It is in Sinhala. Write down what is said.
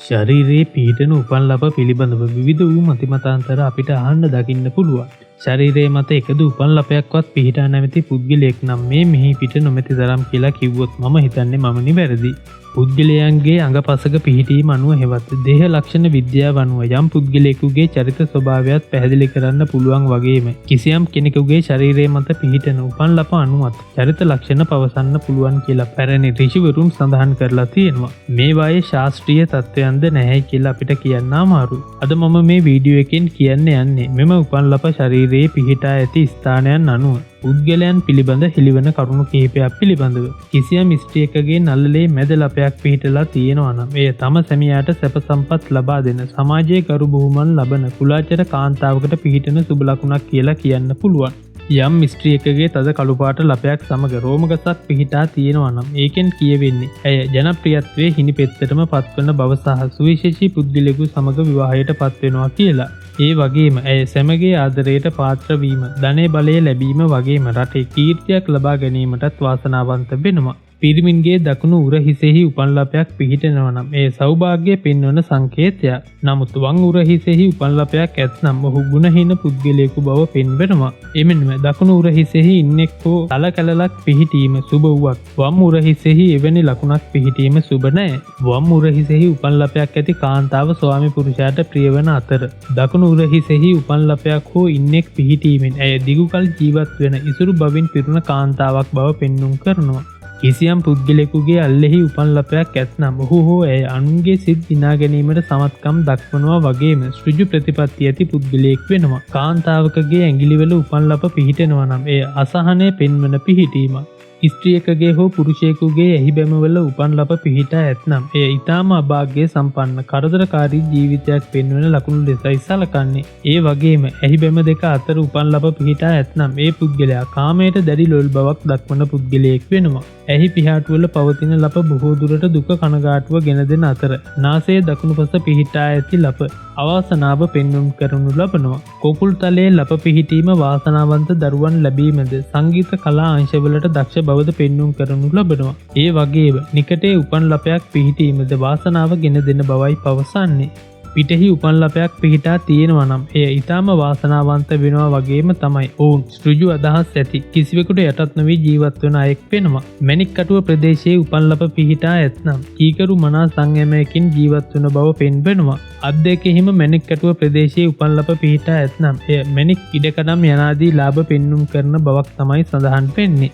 ශරීරයේ පිහිටන උපන් ලප පිළිබඳව විවිධ වූ මතිමතාන්තර අපිට අහන්න දකින්න පුළුවන්. ශරීරයේ මත එකදු උපන් ලපයක්වත් පිහිටා නැමැති පුද්ගලයෙක් නම් මේ මෙහි පිට නොමැති තරම් කියලා කිව්වොත් මම හිතන්නේ මම නිවැරදි. පුද්ගලයන්ගේ අඟපසක පිහිටීම අනුව හෙවත් දේහ ලක්ෂණ විද්‍යාව අනුව යම් පුද්ගලයෙකුගේ චරිත ස්වභාවයත් පැහැදිලි කරන්න පුළුවන් වගේම කිසියම් කෙනෙකුගේ ශරීරයේ මත පිහිටන උපන් ලප අනුවත් චරිත ලක්ෂණ පවසන්න පුළුවන් කියලා පැරණි ඍෂිවරුන් සඳහන් කරලා තියෙනවා. මේවායේ ශාස්ත්‍රීය තත්ත්වයන්ද නැහැයි කියලා අපිට කියන්න අමාරුයි. අද මම මේ වීඩියෝ එකෙන් කියන්න යන්නේ මෙම උපන් ලප ශරීරයේ පිහිටා ඇති ස්ථානයන් අනුව පුද්ගලයන් පිළිබඳ හෙළිවන කරුණු කිහිපයක් පිළිබඳව. කිසියම් ස්ත්‍රියකගේ නළලේ මැද ලපයක් පිහිටලා තියෙනවා නම් එය තම සැමියාට සැප සම්පත් ලබා දෙන සමාජයේ කරු බුහුමන් ලබන කුලාචර කාන්තාවකට පිහිටන සුබ ලකුණක් කියලා කියන්න පුළුවන්. යම් ස්ත්‍රියකගේ තද කළු පාට ලපයක් සමග රෝමගසක් පිහිටා තියෙනවා නම් ඒකෙන් කියවෙන්නේ ඇය ජනප්‍රියත්වයේ හිණි පෙත්තටම පත්වන බව සහ සුවිශේෂී පුද්ගලයෙකු සමග විවාහයට පත්වෙනවා කියලා. ඒ වගේම ඇය සැමගේ ආදරයට පාත්‍ර වීම, ධනෙ බලය ලැබීම වගේම රටේ කීර්තියක් ලබා ගැනීමටත් වාසනාවන්ත වෙනවා. පිරිමින්ගේ දකුණු උර හිසෙහි උපන් ලපයක් පිහිටනවා නම් ඒ සෞභාග්‍ය පෙන්වන සංකේතයක්. නමුත් වම් උර හිසෙහි උපන් ලපයක් ඇත්නම් ඔහු ගුණහීන පුද්ගලයෙකු බව පෙන්වනවා. එමෙන්ම දකුණු උර හිසෙහි ඉන්නෙක් හෝ තල කැලලක් පිහිටීම සුබ වුවත් වම් උර හිසෙහි එවැනි ලකුණක් පිහිටීම සුබ නැහැ. වම් උර හිසෙහි උපන් ලපයක් ඇති කාන්තාව ස්වාමි පුරුෂයාට ප්‍රිය වන අතර දකුණු උර හිසෙහි උපන් ලපයක් හෝ ඉන්නෙක් පිහිටීමෙන් ඇය දිගුකල් ජීවත් වෙන ඉසුරු බවින් පිරුණ කාන්තාවක් බව පෙන්눔 කරනවා. කිසියම් පුද්ගලයෙකුගේ අල්ලෙහි උපන් ලපයක් ඇත්නම් ඔහු හෝ ඇය අනුන්ගේ සිත් දිනා ගැනීමට සමත්කම් දක්වනවා වගේම ඍජු ප්‍රතිපත්ති ඇති පුද්ගලයෙක් වෙනවා. කාන්තාවකගේ ඇඟිලිවල උපන් ලප පිහිටෙනවා නම් එය අසහනය පෙන්වන පිහිටීමක්. ස්ත්‍රියකගේ හෝ පුරුෂයෙකුගේ ඇහි බැමවල උපන් ලප පිහිටා ඇත්නම් එය ඊටාම අභාග්‍ය සම්පන්න කරදරකාරී ජීවිතයක් පෙන්වන ලකුණු ලෙසයි සලකන්නේ. ඒ වගේම ඇහි බැම දෙක අතර උපන් ලප පිහිටා ඇත්නම් ඒ පුද්ගලයා කාමයට දැඩි ලොල් බවක් දක්වන පුද්ගලයෙක් වෙනවා. ඇහි පිහාටුවල පවතින ලප බොහෝ දුරට දුක කනගාටුව ගෙන දෙන අතර නාසයේ දකුණුපස පිහිටා ඇති ලප අවාසනාව පෙන්වුම් කරනු ලබනවා. කොකුල් තලයේ ලප පිහිටීම වාසනාවන්ත දරුවන් ලැබීමද සංගීත කලා අංශවලට දක්ෂ බවද පෙන්වුම් කරනු ලබනවා. ඒ වගේම නිකටේ උපන් ලපයක් පිහිටීමද වාසනාව ගෙන දෙන බවයි පවසන්නේ. පිටෙහි උපන් ලපයක් පිහිටා තියෙනවා නම් එය ඊටාම වාසනාවන්ත වෙනවා වගේම තමයි ඔවුන් ඍජු අදහස් ඇති කිසිවෙකුට යටත් නොවී ජීවත් වන අයෙක් වෙනවා. මැණික් කටුව ප්‍රදේශයේ උපන් ලප පිහිටා ඇතනම් කීකරු මනා සංයමයකින් ජීවත් වන බව පෙන්වනවා. අත් දෙකෙහිම මැණික් කටුව ප්‍රදේශයේ උපන් ලප පිහිටා ඇතනම් එය මැණික් ඉඩකඩම් යනාදී ලාභ පෙන්눔 කරන බවක් තමයි සඳහන් වෙන්නේ.